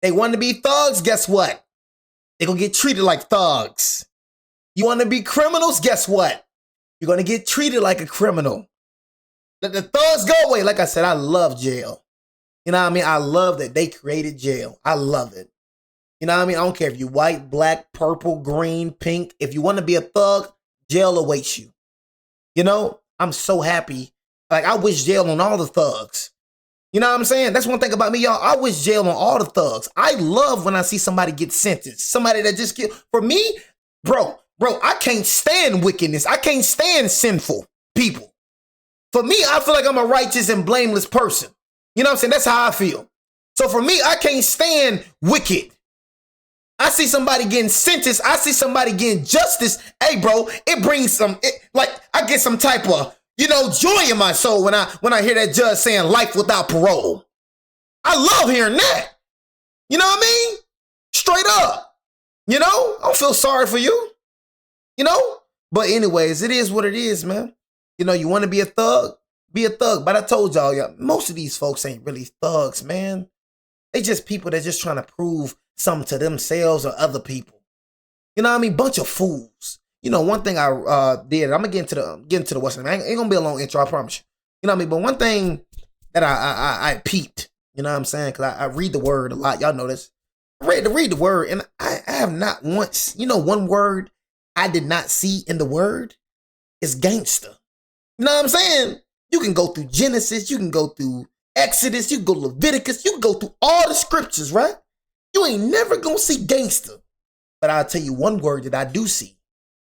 They want to be thugs, guess what? They're going to get treated like thugs. You want to be criminals, guess what? You're going to get treated like a criminal. Let the thugs go away. Like I said, I love jail. You know what I mean? I love that they created jail. I love it. You know what I mean? I don't care if you're white, black, purple, green, pink. If you want to be a thug, jail awaits you. You know, I'm so happy. Like, I wish jail on all the thugs. You know what I'm saying? That's one thing about me, y'all. I wish jail on all the thugs. I love when I see somebody get sentenced. Somebody that just get, for me, bro, I can't stand wickedness. I can't stand sinful people. For me, I feel like I'm a righteous and blameless person. You know what I'm saying? That's how I feel. So for me, I can't stand wicked. I see somebody getting sentenced. I see somebody getting justice. Hey, bro, it brings like I get some type of, you know, joy in my soul when I hear that judge saying life without parole. I love hearing that. You know what I mean? Straight up. You know, I don't feel sorry for you. You know? But anyways, it is what it is, man. You know, you want to be a thug? Be a thug. But I told y'all, most of these folks ain't really thugs, man. They just people that just trying to prove something to themselves or other people. You know what I mean? Bunch of fools. You know, one thing I did, I'm gonna get into the Western. Ain't gonna be a long intro, I promise you. You know what I mean? But one thing that I peeped, you know what I'm saying? Because I read the word a lot. Y'all know this. I read the word, and I have not once, you know, one word I did not see in the word is gangster. You know what I'm saying? You can go through Genesis, you can go through Exodus, you can go to Leviticus, you can go through all the scriptures, right? You ain't never gonna see gangster. But I'll tell you one word that I do see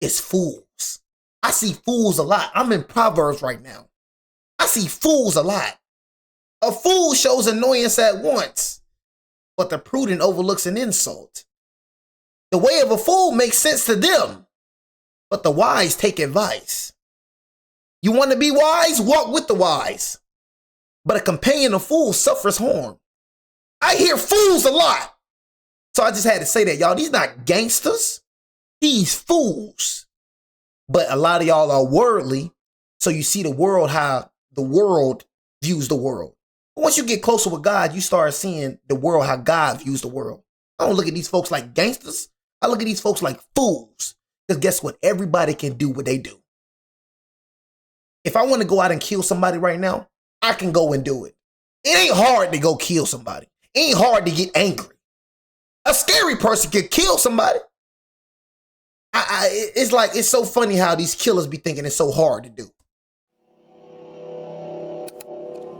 is fools. I see fools a lot. I'm in Proverbs right now. I see fools a lot. A fool shows annoyance at once, but the prudent overlooks an insult. The way of a fool makes sense to them, but the wise take advice. You want to be wise? Walk with the wise. But a companion of fools suffers harm. I hear fools a lot. So I just had to say that, y'all. These not gangsters. These fools. But a lot of y'all are worldly. So you see the world how the world views the world. But once you get closer with God, you start seeing the world how God views the world. I don't look at these folks like gangsters. I look at these folks like fools. Because guess what? Everybody can do what they do. If I want to go out and kill somebody right now, I can go and do it. It ain't hard to go kill somebody. It ain't hard to get angry. A scary person can kill somebody. It's like, it's so funny how these killers be thinking it's so hard to do.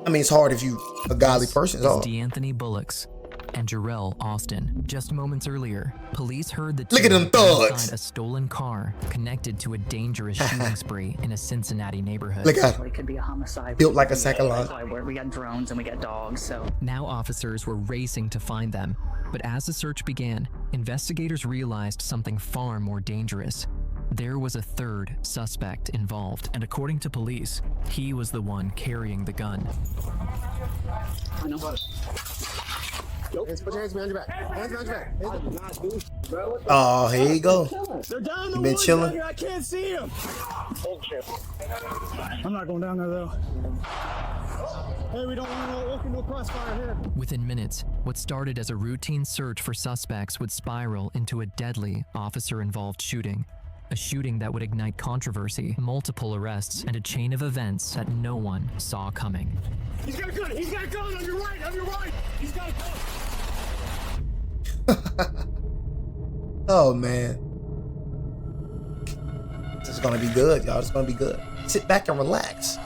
I mean, it's hard if you a godly person. It's D'Anthony Bullocks and Jarrell Austin. Just moments earlier, police heard the look at them thugs inside a stolen car connected to a dangerous shooting spree in a Cincinnati neighborhood. Look at it could be a homicide. Built like a second line. That's why we got drones and we got dogs. So now officers were racing to find them, but as the search began, investigators realized something far more dangerous. There was a third suspect involved, and according to police, he was the one carrying the gun. I know. Hands, put your hands behind your back. Hands behind your back. Oh, here you go. They're down You been chilling? I can't see them. I'm not going down there though. Hey, we don't want to no crossfire here. Within minutes, what started as a routine search for suspects would spiral into a deadly officer-involved shooting. A shooting that would ignite controversy, multiple arrests, and a chain of events that no one saw coming. He's got a gun! He's got a gun! On your right! On your right! He's got a gun! Oh, man. This is going to be good, y'all. It's going to be good. Sit back and relax.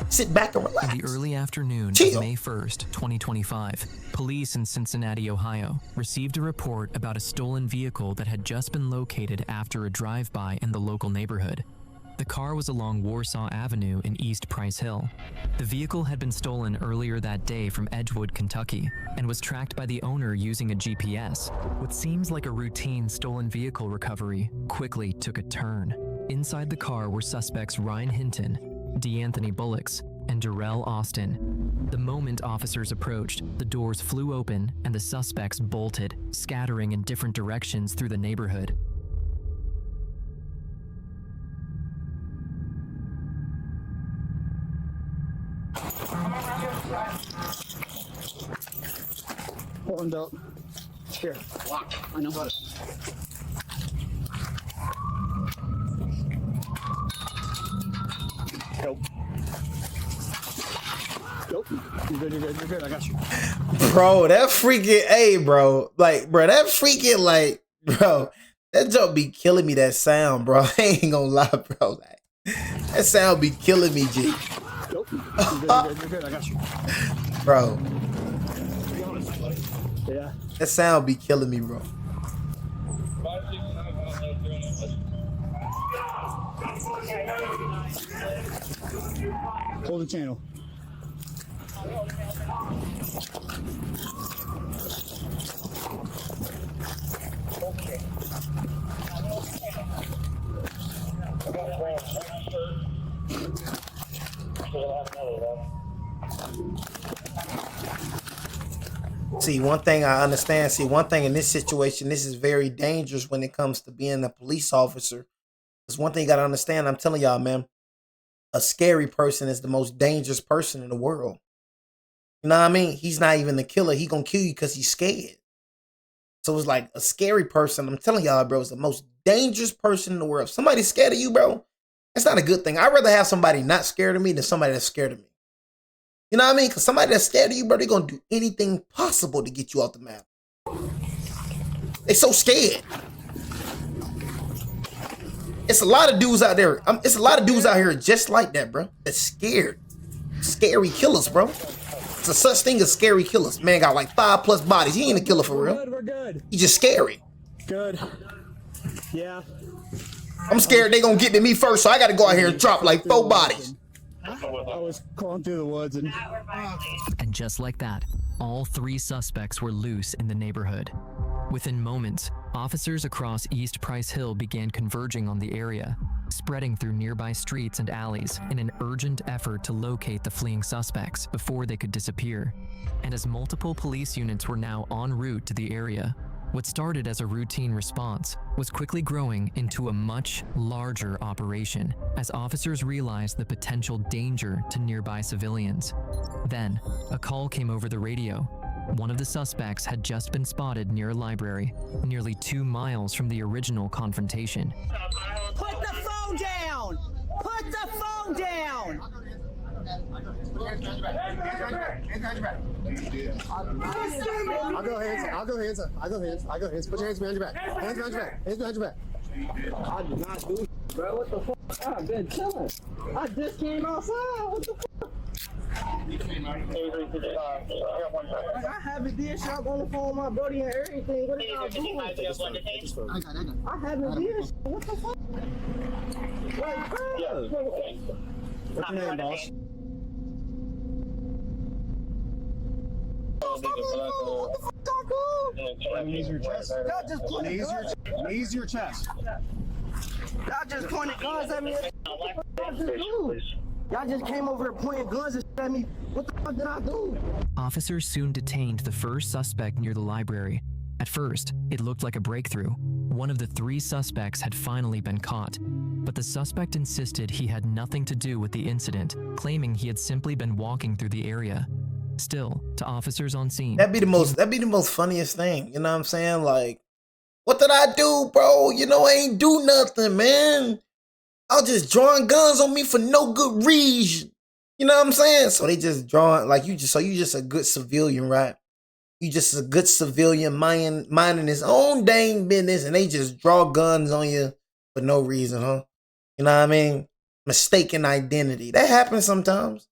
Sit back and relax. In the early afternoon Chill. of May 1st, 2025, police in Cincinnati, Ohio, received a report about a stolen vehicle that had just been located after a drive-by in the local neighborhood. The car was along Warsaw Avenue in East Price Hill. The vehicle had been stolen earlier that day from Edgewood, Kentucky, and was tracked by the owner using a GPS. What seems like a routine stolen vehicle recovery quickly took a turn. Inside the car were suspects Ryan Hinton, D'Anthony Bullocks, and Jarrell Austin. The moment officers approached, the doors flew open and the suspects bolted, scattering in different directions through the neighborhood. Portland belt. Here. I know. Nope. Nope. You're good, you're good, you're good. I got you. Bro, that freaking, hey, bro. Like, bro, that freaking, like, bro, that joke be killing me, that sound, bro. I ain't gonna lie, bro. Like, that sound be killing me, G. Nope. You're good, you're good, you're good. I got you. Bro, Yeah. that sound be killing me, bro. Hold the channel. See, one thing I understand, one thing in this situation, this is very dangerous when it comes to being a police officer. There's one thing you gotta understand, I'm telling y'all, man, a scary person is the most dangerous person in the world. You know what I mean? He's not even the killer. He gonna kill you because he's scared. So it's like a scary person, I'm telling y'all, bro, is the most dangerous person in the world. If somebody's scared of you, bro, that's not a good thing. I'd rather have somebody not scared of me than somebody that's scared of me. You know what I mean? Because somebody that's scared of you, bro, they're going to do anything possible to get you off the map. They so scared. It's a lot of dudes out there. It's a lot of dudes out here just like that, bro. That's scared. Scary killers, bro. It's a such thing as scary killers. Man got like 5+ bodies. He ain't a killer for real. We're good. He's just scary. Good. Yeah. I'm scared they going to get to me first, so I got to go out here and drop like 4 bodies. I was crawling through the woods and just like that, all 3 suspects were loose in the neighborhood. Within moments, officers across East Price Hill began converging on the area, spreading through nearby streets and alleys in an urgent effort to locate the fleeing suspects before they could disappear. And as multiple police units were now en route to the area, what started as a routine response was quickly growing into a much larger operation as officers realized the potential danger to nearby civilians. Then, a call came over the radio. One of the suspects had just been spotted near a library, nearly 2 miles from the original confrontation. Put the phone down! Put the phone down! I'll go hands. Put your hands behind your back. Hands behind your back. I did not do it, bro. What the fuck? I've been chilling. I just came outside. What the fuck? I haven't did shop on the phone with my buddy and everything. What are y'all doing? I haven't did shit. What the fuck? Like, bro. what's your name, boss? Knees your chest. Y'all just pointed guns. Knees your chest. Y'all just pointed guns at me. Y'all just came over here pointing guns and shit at me. What the fuck did I do? Officers soon detained the first suspect near the library. At first, it looked like a breakthrough. One of the 3 suspects had finally been caught, but the suspect insisted he had nothing to do with the incident, claiming he had simply been walking through the area. Still, to officers on scene, That'd be the most funniest thing. You know what I'm saying? Like, what did I do, bro? You know, I ain't do nothing, man. I was just drawing guns on me for no good reason. You know what I'm saying? So they just drawing, like, you just a good civilian, right? You just a good civilian minding his own dang business, and they just draw guns on you for no reason, huh? You know what I mean? Mistaken identity. That happens sometimes.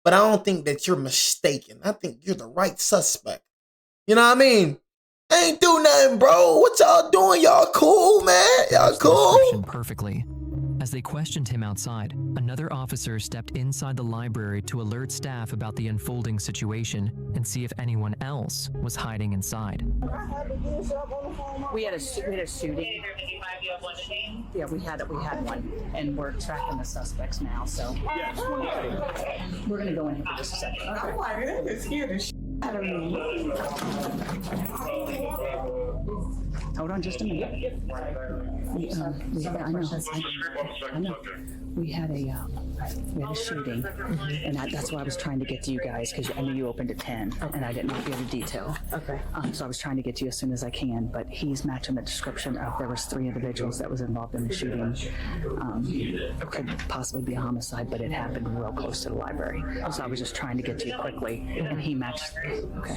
But I don't think that you're mistaken. I think you're the right suspect. You know what I mean? I ain't do nothing, bro. What y'all doing? Y'all cool, man? Y'all cool? Perfectly. As they questioned him outside, another officer stepped inside the library to alert staff about the unfolding situation and see if anyone else was hiding inside. We had a shooting. Yeah, we had one, and we're tracking the suspects now. So we're gonna go in here for just a second. I'm like, it scared the shit out of me. Hold on just a minute. I know. We had a We had a shooting, and that's why I was trying to get to you guys, because I knew you opened at 10, and I did not get a detail. Okay. So I was trying to get to you as soon as I can, but he's matching the description of there was 3 individuals that was involved in the shooting. Could possibly be a homicide, but it happened real close to the library. So I was just trying to get to you quickly, and he matched. Okay.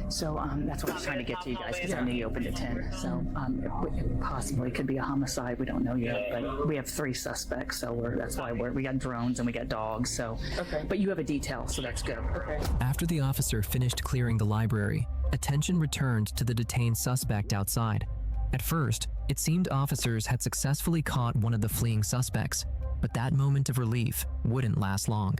So that's why I was trying to get to you guys, because I knew you opened at 10. So it possibly could be a homicide. We don't know yet, but we have 3 suspects. So that's why we got drones and we got dogs. So, but you have a detail, so that's good. Okay. After the officer finished clearing the library, attention returned to the detained suspect outside. At first, it seemed officers had successfully caught one of the fleeing suspects, but that moment of relief wouldn't last long.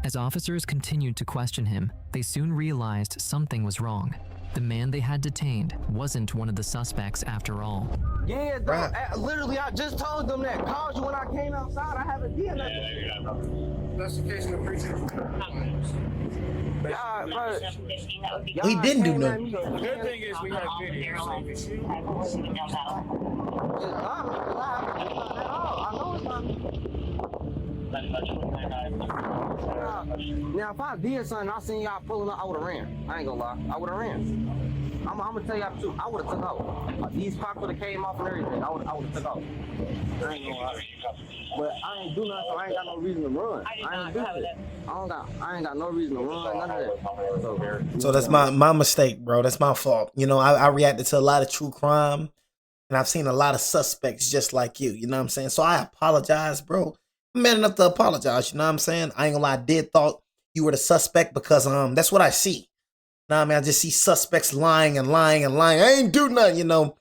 As officers continued to question him, they soon realized something was wrong. The man they had detained wasn't one of the suspects after all. Yeah, dog. Literally, I just told them that. Called you when I came outside. I haven't done nothing. That's the case in the precinct. He didn't do nothing. The good thing is we have video. I know it's not. Now, if I did something, I seen y'all pulling up, I would've ran. I ain't gonna lie, I would've ran. I'm gonna tell y'all the truth. I would've took out. These pops would've came off and everything. I would've took out. I ain't gonna lie. But I ain't do nothing, so I ain't got no reason to run. I ain't got no reason to run. None of that. So that's my mistake, bro. That's my fault. You know, I reacted to a lot of true crime, and I've seen a lot of suspects just like you. You know what I'm saying? So I apologize, bro. I'm man enough to apologize. You know what I'm saying? I ain't gonna lie. I did thought you were the suspect because that's what I see. You know what I mean? I just see suspects lying and lying and lying. I ain't do nothing, you know.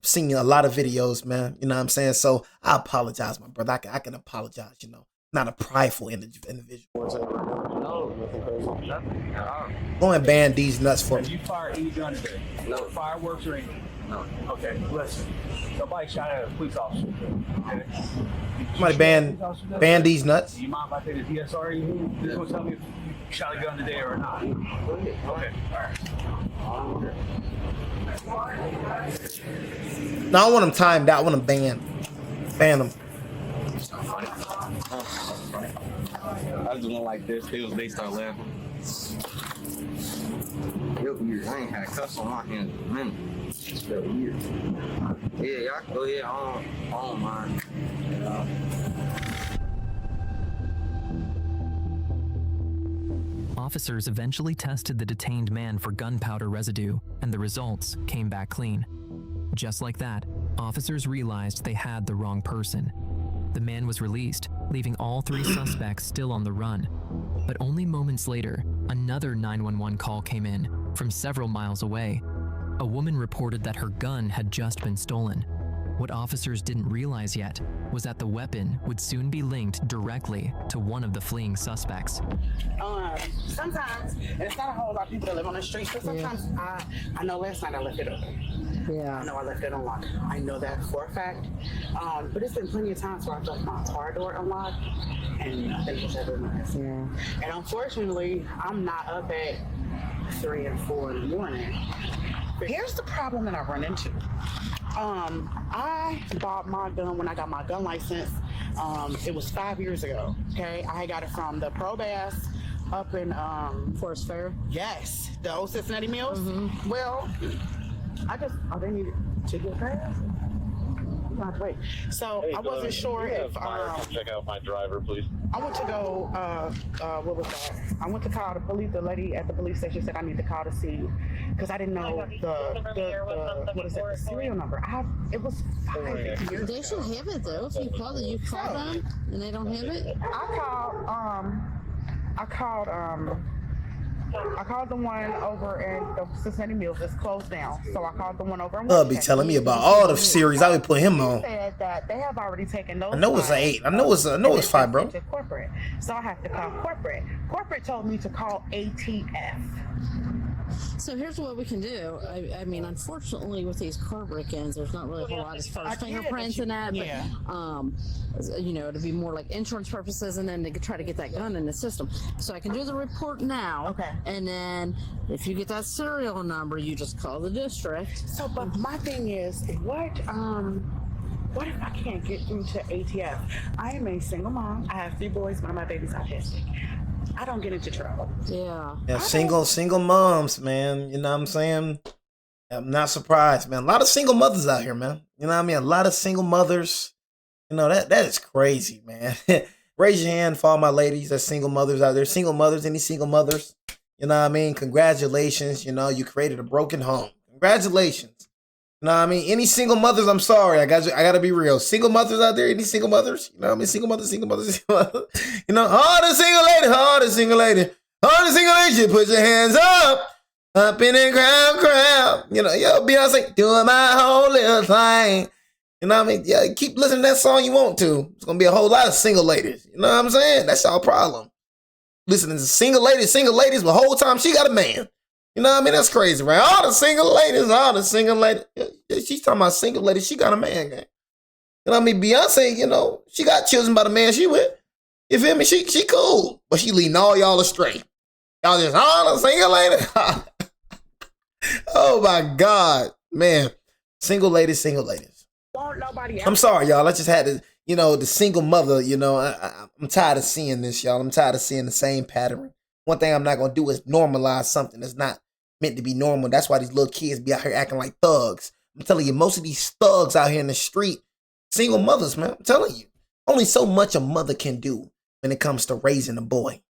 Seen a lot of videos, man. You know what I'm saying? So I apologize, my brother. I can apologize, you know. Not a prideful individual. Go and ban these nuts for me. Have you fired any gun today? No. Fireworks or anything? No. Okay, listen. Somebody shot at a police officer. Okay. Somebody ban these nuts. Do you mind if I take the DSR? You just want to tell me if you shot a gun today or not? Okay, all right. No, I don't want them timed out. I want them banned. Ban them. I just went like this. They was based on laughing. Real weird. I ain't had cuffs on my hands in a minute. It's real weird. Yeah, y'all can go ahead. I don't mind. Officers eventually tested the detained man for gunpowder residue, and the results came back clean. Just like that, officers realized they had the wrong person. The man was released, leaving all 3 suspects still on the run. But only moments later, another 911 call came in from several miles away. A woman reported that her gun had just been stolen. What officers didn't realize yet was that the weapon would soon be linked directly to one of the fleeing suspects. Sometimes, and it's not a whole lot of people that live on the street, but sometimes I know last night I left it open. Yeah. I know I left it unlocked. I know that for a fact. But it's been plenty of times where I've left my car door unlocked and nothing was ever missed. Yeah. And unfortunately, I'm not up at 3 and 4 in the morning. Here's the problem that I run into. I bought my gun when I got my gun license. It was 5 years ago. Okay, I got it from the Pro Bass up in Forest Fair. Yes, the old Cincinnati Mills. Mm-hmm. Well, they needed to get past. Wait. So hey, I wasn't sure if check out my driver, please. I went to go. What was that? I went to call the police. The lady at the police station said I need to call to see because I didn't know the serial number. It was 5 years. They should have it though. If you call them and they don't have it. I called the one over in the Cincinnati Mills. It's closed down. So I called the one over in be telling me about all the series I would put him on. He said that they have already taken those. I know it's an 8. I know it's 5, bro. Corporate. So I have to call corporate. Corporate told me to call ATF. So here's what we can do. I mean, unfortunately, with these car break-ins, there's not really a whole lot as far as fingerprints and that. Yeah. But, it'd be more like insurance purposes, and then they could try to get that gun in the system. So I can do the report now. Okay. And then if you get that serial number, you just call the district. So, but my thing is, what What if I can't get through to ATF? I am a single mom. I have 3 boys. One of my babies autistic. I don't get into trouble. Yeah. Yeah, single moms, man. You know what I'm saying? I'm not surprised, man. A lot of single mothers out here, man. You know what I mean? A lot of single mothers. You know, that is crazy, man. Raise your hand for all my ladies that's single mothers out there. Single mothers, any single mothers? You know what I mean? Congratulations. You know, you created a broken home. Congratulations. You know what I mean? Any single mothers, I'm sorry. I gotta be real. Single mothers out there, any single mothers? You know what I mean? Single mothers. You know, all the single ladies, put your hands up in the crowd. You know, yo, Beyonce, doing my whole little thing. You know what I mean? Yeah, keep listening to that song you want to. It's gonna be a whole lot of single ladies. You know what I'm saying? That's our problem. Listening to single ladies, but the whole time she got a man. You know what I mean? That's crazy, right? All the single ladies. She's talking about single ladies. She got a man, gang. You know what I mean? Beyonce, you know, she got children by the man she with. You feel me? She cool. But she leading all y'all astray. Y'all just all the single ladies. Oh my God, man. Single ladies. Won't nobody else. I'm sorry, y'all. I just had to, you know, the single mother, you know, I'm tired of seeing this, y'all. I'm tired of seeing the same pattern. One thing I'm not going to do is normalize something that's not meant to be normal. That's why these little kids be out here acting like thugs. I'm telling you, most of these thugs out here in the street, single mothers, man. I'm telling you. Only so much a mother can do when it comes to raising a boy.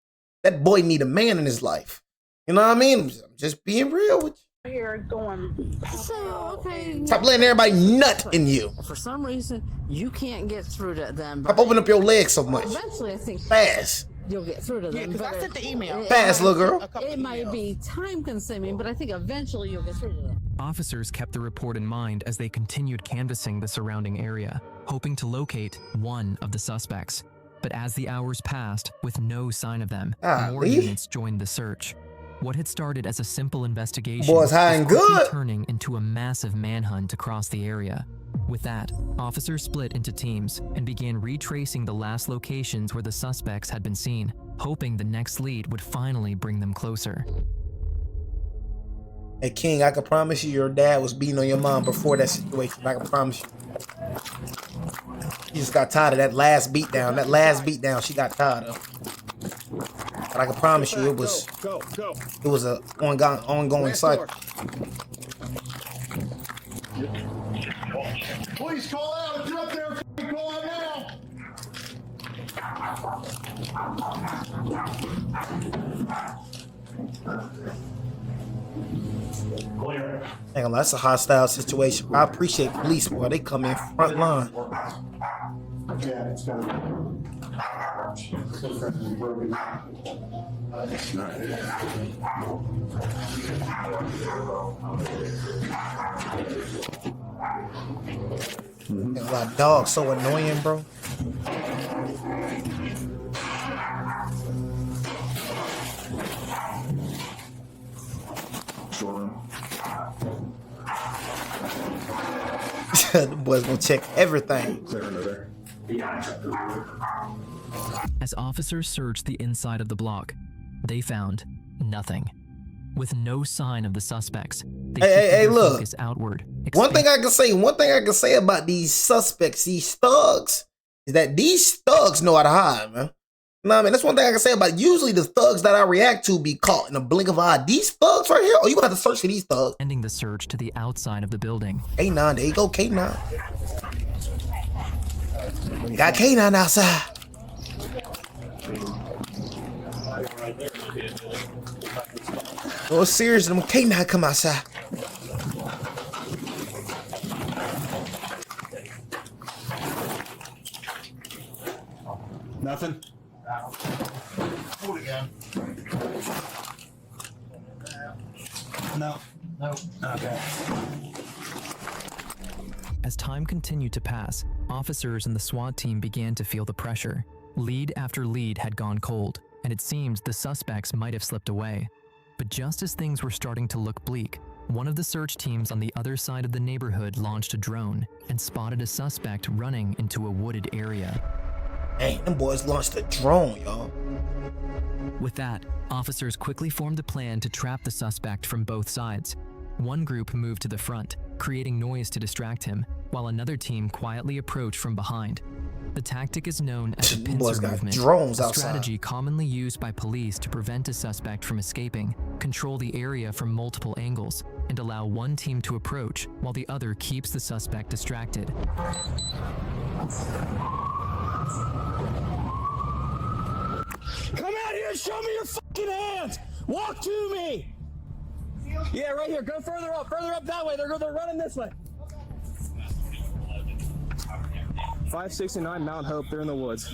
That boy need a man in his life. You know what I mean? I'm just being real with you. Here going. So, okay. Stop letting everybody nut in you. For some reason, you can't get through to them. Stop opening up your legs so much. Eventually, I think fast. You'll get through to them. Yeah, because I sent the email. Fast, little girl. It might be time consuming, but I think eventually you'll get through to them. Officers kept the report in mind as they continued canvassing the surrounding area, hoping to locate one of the suspects. But as the hours passed, with no sign of them, more units joined the search. What had started as a simple investigation was quickly turning into a massive manhunt across the area. With that, officers split into teams and began retracing the last locations where the suspects had been seen, hoping the next lead would finally bring them closer. Hey, King, I can promise you your dad was beating on your mom before that situation. I can promise you. She just got tired of that last beatdown. That last beatdown she got tired of. But I can promise you it was an ongoing cycle. Please call out. If you're up there, call out now. Ain't gonna lie, that's a hostile situation. I appreciate police, boy. They come in front line. Yeah, it's gonna be broken. A lot of dogs so annoying, bro. The boys gonna check everything. As officers searched the inside of the block, they found nothing. With no sign of the suspects, they shifted their focus outward. One thing I can say about these suspects, these thugs, is that these thugs know how to hide, man. You know what I mean? That's one thing I can say about it. Usually the thugs that I react to be caught in a blink of an eye. These thugs right here, you gonna have to search for these thugs. Ending the search to the outside of the building. K9, there you go, K9. We got K9 outside. Oh, serious, them K9 come outside. Nothing? Hold again. No. Okay. As time continued to pass, officers and the SWAT team began to feel the pressure. Lead after lead had gone cold, and it seemed the suspects might have slipped away. But just as things were starting to look bleak, one of the search teams on the other side of the neighborhood launched a drone and spotted a suspect running into a wooded area. Hey, them boys launched a drone, y'all. With that, officers quickly formed a plan to trap the suspect from both sides. One group moved to the front, creating noise to distract him, while another team quietly approached from behind. The tactic is known as a Boys pincer got movement, drones a outside. strategy commonly used by police to prevent a suspect from escaping, control the area from multiple angles, and allow one team to approach while the other keeps the suspect distracted. Come out here and show me your fucking hands! Walk to me! Yeah, right here. Go further up that way. They're running this way. 569 Mount Hope. They're in the woods.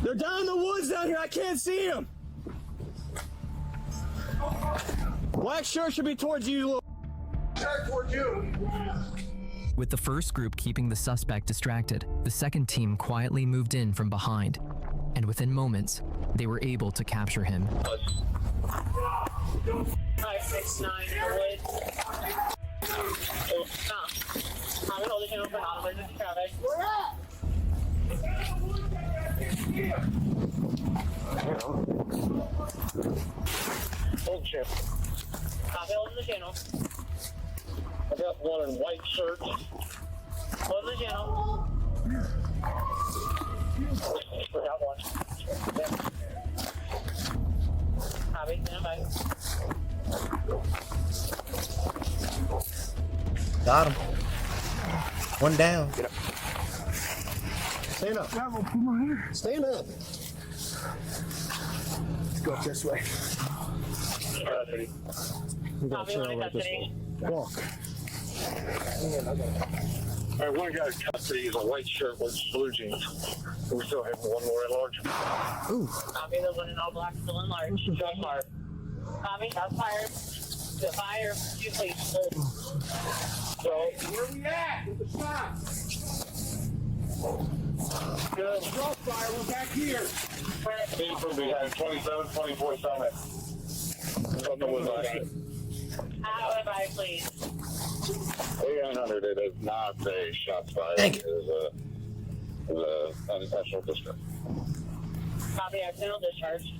They're down in the woods down here. I can't see them. Black shirt should be towards you, little shirt towards you. With the first group keeping the suspect distracted, the second team quietly moved in from behind, and within moments, they were able to capture him. 569 in the woods. Stop. I'm holding him for non-emergency traffic. Hold chip. Copy, holding the channel. I got one in white shirt. Holding the channel. Got one. Yep. Copy, stand by. Got him. One down. Get up. Stand up. Stand up. Let's go up this way. We got a Copy, trail one in right this custody. way. Walk. All right, one guy in custody is a white shirt with blue jeans. We still have one more at large. Ooh. Copy, the one in all black still in large. Shot fired. Copy, shots fired. The fire, you please. So, where we at with the shots? Good. Shot fire, we're back here. Came from behind 27, 24 Summit. Something was like it. How am I, please? 800, it is not a shots fired. Thank you. It is a unintentional discharge. Copy, accidental discharge.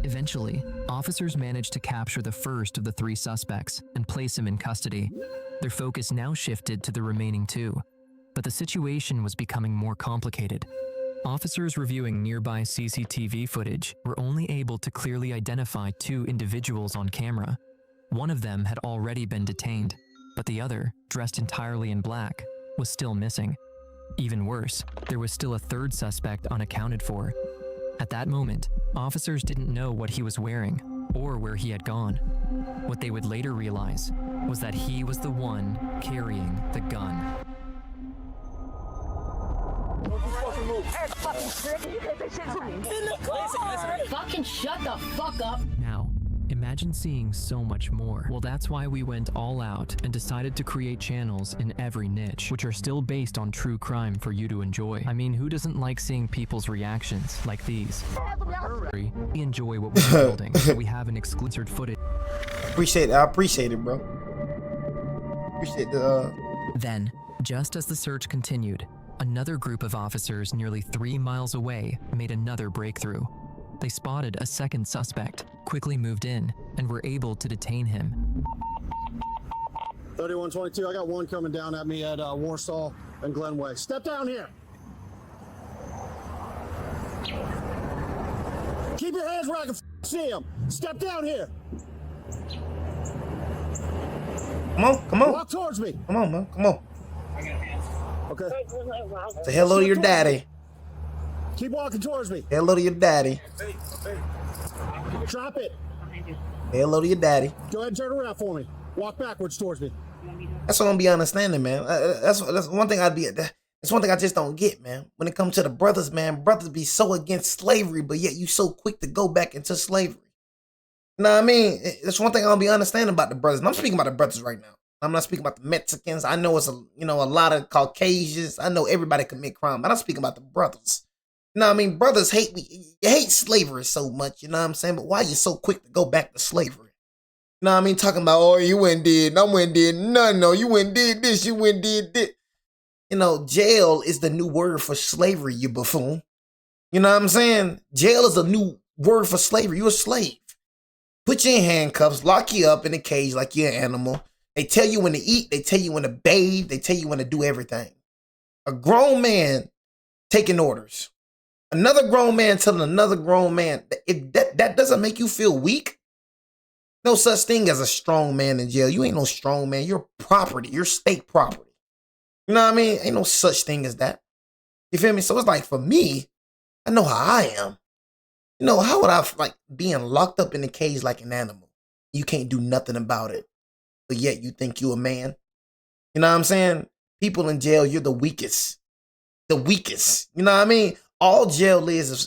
Eventually, officers managed to capture the first of the three suspects and place him in custody. Their focus now shifted to the remaining two, but the situation was becoming more complicated. Officers reviewing nearby CCTV footage were only able to clearly identify two individuals on camera. One of them had already been detained, but the other, dressed entirely in black, was still missing. Even worse, there was still a third suspect unaccounted for. At that moment, officers didn't know what he was wearing or where he had gone. What they would later realize was that he was the one carrying the gun. Fucking shut the fuck up. Now, imagine seeing so much more. Well, that's why we went all out and decided to create channels in every niche, which are still based on true crime for you to enjoy. I mean, who doesn't like seeing people's reactions like these? We enjoy what we're building, so we have an exclusive footage. Appreciate it. I appreciate it, bro. Appreciate the. Then, just as the search continued, another group of officers nearly 3 miles away made another breakthrough. They spotted a second suspect, quickly moved in, and were able to detain him. 3122, I got one coming down at me at Warsaw and Glenway. Step down here. Keep your hands where I can see him. Step down here. Come on, come on. Walk towards me. Come on, man. Come on. Okay. Say hello to your daddy. Keep walking towards me. Say hello to your daddy. Drop it. Say hello to your daddy. Go ahead and turn around for me. Walk backwards towards me. That's what I'm be understanding, man. That's one thing That's one thing I just don't get, man. When it comes to the brothers, man, brothers be so against slavery, but yet you so quick to go back into slavery. You know what I mean? That's one thing I don't be understanding about the brothers. And I'm speaking about the brothers right now. I'm not speaking about the Mexicans. I know it's a lot of Caucasians. I know everybody commit crime, but I'm speaking about the brothers. You know what I mean? Brothers hate me. You hate slavery so much, you know what I'm saying? But why you so quick to go back to slavery? You know what I mean? Talking about, oh, you went and did, and I went and did, no, you went and did this, you went and did this. You know, jail is the new word for slavery, you buffoon. You know what I'm saying? Jail is a new word for slavery. You're a slave. Put you in handcuffs, lock you up in a cage like you're an animal. They tell you when to eat. They tell you when to bathe. They tell you when to do everything. A grown man taking orders. Another grown man telling another grown man. If that doesn't make you feel weak, no such thing as a strong man in jail. You ain't no strong man. You're property. You're state property. You know what I mean? Ain't no such thing as that. You feel me? So it's like, for me, I know how I am. You know, how would I like being locked up in a cage like an animal? You can't do nothing about it, but yet you think you a man. You know what I'm saying? People in jail, you're the weakest. The weakest. You know what I mean? All jail is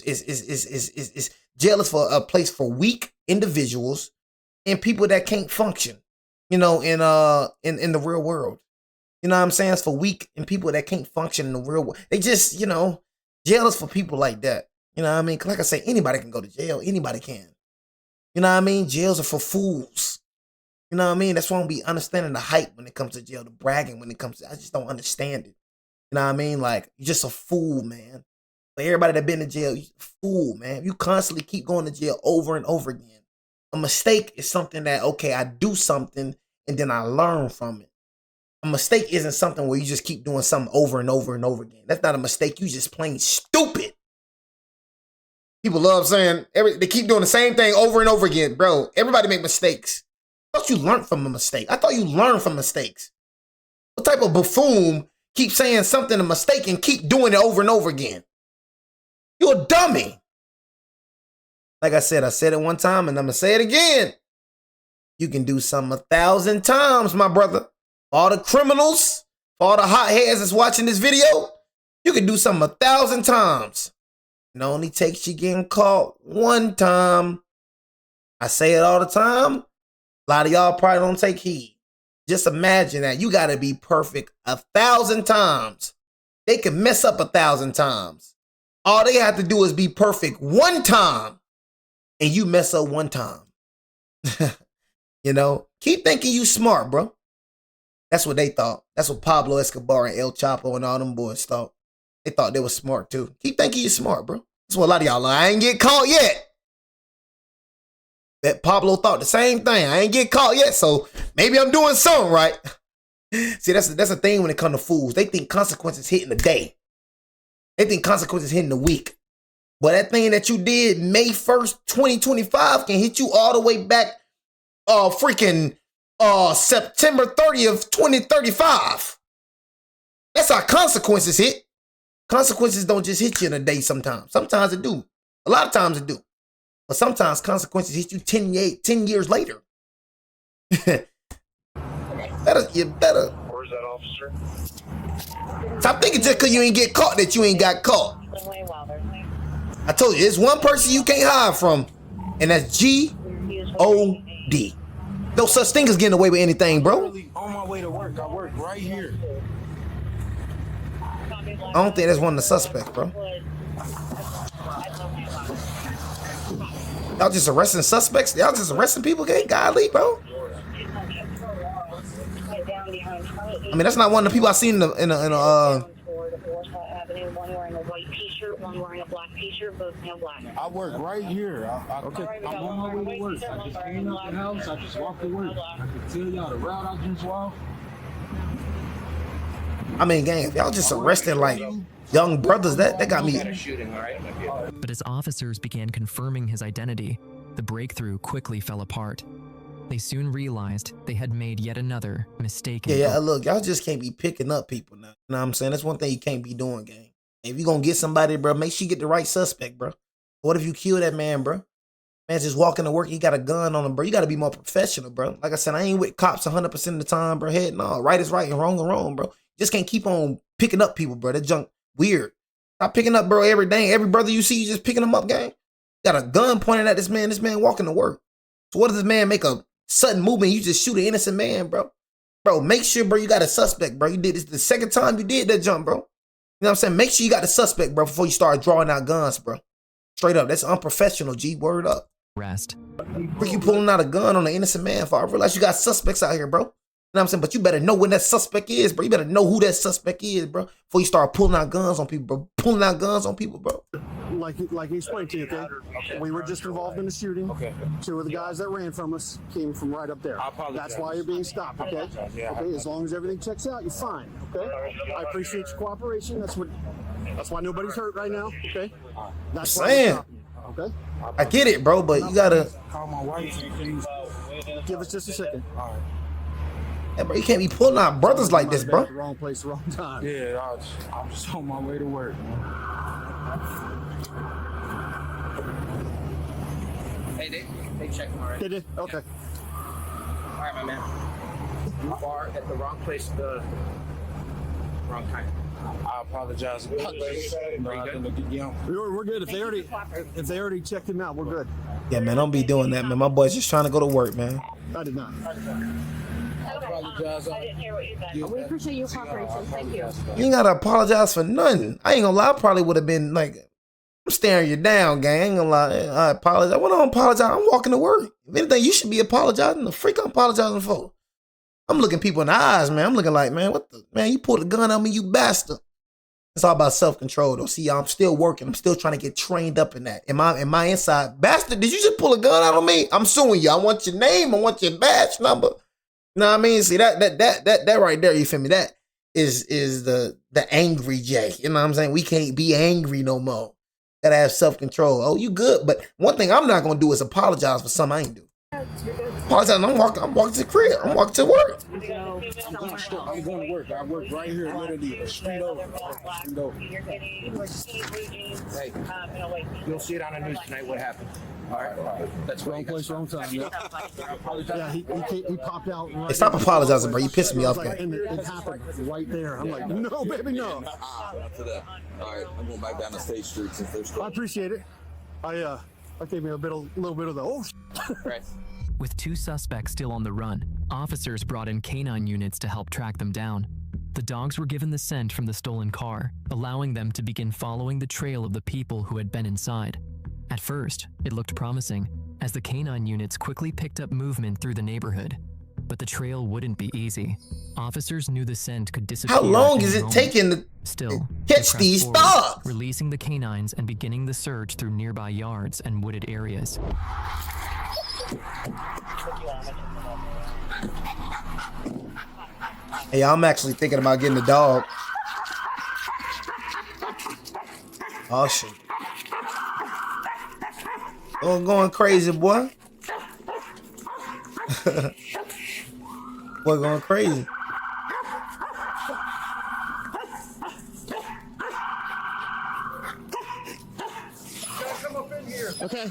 jail is for a place for weak individuals and people that can't function, you know, in the real world. You know what I'm saying? It's for weak and people that can't function in the real world. They just, you know, jail is for people like that. You know what I mean? Like I say, anybody can go to jail. Anybody can. You know what I mean? Jails are for fools. You know what I mean? That's why I don't be understanding the hype when it comes to jail, the bragging when it comes to, I just don't understand it. You know what I mean? Like, you're just a fool, man. But everybody that been in jail, you're a fool, man. You constantly keep going to jail over and over again. A mistake is something that, okay, I do something and then I learn from it. A mistake isn't something where you just keep doing something over and over and over again. That's not a mistake. You just plain stupid. People love saying, they keep doing the same thing over and over again. Bro, everybody make mistakes. I thought you learned from a mistake. I thought you learned from mistakes. What type of buffoon keep saying something a mistake and keep doing it over and over again? You're a dummy. Like I said it one time and I'm going to say it again. You can do something 1,000 times, my brother. All the criminals, all the hotheads that's watching this video, you can do something 1,000 times. It only takes you getting caught one time. I say it all the time. A lot of y'all probably don't take heed. Just imagine that. You got to be perfect 1,000 times. They can mess up 1,000 times. All they have to do is be perfect one time, and you mess up one time. You know, keep thinking you smart, bro. That's what they thought. That's what Pablo Escobar and El Chapo and all them boys thought. They thought they were smart too. Keep thinking you're smart, bro. That's what a lot of y'all are. I ain't get caught yet. That Pablo thought the same thing. I ain't get caught yet, so maybe I'm doing something right. See, that's a thing when it comes to fools. They think consequences hit in a day. They think consequences hit in a week. But that thing that you did May 1st, 2025 can hit you all the way back September 30th, 2035. That's how consequences hit. Consequences don't just hit you in a day sometimes. Sometimes it do. A lot of times it do. But sometimes consequences hit you 10 years later. You better. Where's that officer? Stop thinking just because you ain't get caught that you ain't got caught. I told you, it's one person you can't hide from, and that's G-O-D. No such thing as getting away with anything, bro. On my way to work, I work right here. I don't think that's one of the suspects, bro. Y'all just arresting suspects? Y'all just arresting people? Okay, golly, bro. I mean, that's not one of the people I seen in a One wearing a black t-shirt, both no black. I work right here. Okay. I'm on my way to work. I just came out the house. I just walked to work. I can tell y'all the route I just walked. I mean, gang, if y'all just arresting like young brothers, that got me. But as officers began confirming his identity, the breakthrough quickly fell apart. They soon realized they had made yet another mistake. Yeah, look, y'all just can't be picking up people now. You know what I'm saying? That's one thing you can't be doing, gang. If you gonna get somebody, bro, make sure you get the right suspect, bro. What if you kill that man, bro? Man's just walking to work, he got a gun on him, bro. You gotta be more professional, bro. Like I said, I ain't with cops 100% of the time, bro. Head no, right is right and wrong is wrong, bro. You just can't keep on picking up people, bro. That junk weird. Stop picking up, bro, every day. Every brother you see, you just picking them up, gang. Got a gun pointed at this man walking to work. So what does this man make a sudden movement? You just shoot an innocent man, bro. Bro, make sure, bro, you got a suspect, bro. You did this the second time you did that jump, bro. You know what I'm saying? Make sure you got the suspect, bro, before you start drawing out guns, bro. Straight up. That's unprofessional, G. Word up. Rest. What you pulling out a gun on an innocent man for? I realize you got suspects out here, bro. what I'm saying? But you better know when that suspect is, bro. You better know who that suspect is, bro. Before you start pulling out guns on people, bro. Pulling out guns on people, bro. Like he explained to you, okay? We were just involved in a shooting. Okay. 2 of the guys that ran from us came from right up there. I apologize. That's why you're being stopped, okay? Okay, as long as everything checks out, you're fine, okay? I appreciate your cooperation. That's why nobody's hurt right now, okay? That's why we're stopping you, okay? I get it, bro, but you gotta call my wife. Give us just a second. All right. Hey, bro, you can't be pulling out brothers like this, bro. Wrong place, wrong time. Yeah, I'm just on my way to work. Hey, they checked already. They did? Okay. All right, my man. You are at the wrong place at the wrong time. I apologize about this. We're good. If they already checked him out, we're good. Yeah, man, don't be doing that, man. My boy's just trying to go to work, man. I did not. I didn't hear what you said. We appreciate your cooperation. Thank you. You ain't gotta apologize for nothing. I ain't gonna lie, I probably would have been like, I'm staring you down, gang. I ain't gonna lie. I apologize. When I don't apologize, I'm walking to work. If anything, you should be apologizing. The freak I'm apologizing for. I'm looking people in the eyes, man. I'm looking like, man, man, you pulled a gun on me, you bastard. It's all about self-control, though. See, I'm still working. I'm still trying to get trained up in that. Am I inside? Bastard, did you just pull a gun out on me? I'm suing you. I want your name. I want your badge number. You know what I mean? See, that right there, you feel me? That is the angry J. You know what I'm saying? We can't be angry no more. Gotta have self-control. Oh, you good. But one thing I'm not gonna do is apologize for something I ain't do. Apologize. I'm walking to the crib. I'm walking to work. I'm going to work. I work right here, literally a street over. Hey, you'll see it on the news tonight what happened. All right. That's wrong place, wrong time. Yeah, he popped out. Right hey, stop apologizing, bro. You pissed me off. Like, it happened right there. I'm like, no, baby, no. After that. All right, I'm going back down the State Street since there's. I appreciate it. I gave me a little bit of the Right. With 2 suspects still on the run, officers brought in canine units to help track them down. The dogs were given the scent from the stolen car, allowing them to begin following the trail of the people who had been inside. At first, it looked promising, as the canine units quickly picked up movement through the neighborhood. But the trail wouldn't be easy. Officers knew the scent could disappear. How long is it taking to catch these dogs? Releasing the canines and beginning the search through nearby yards and wooded areas. Hey, I'm actually thinking about getting a dog. Oh shit. Oh, going crazy, boy. Boy, going crazy. Okay.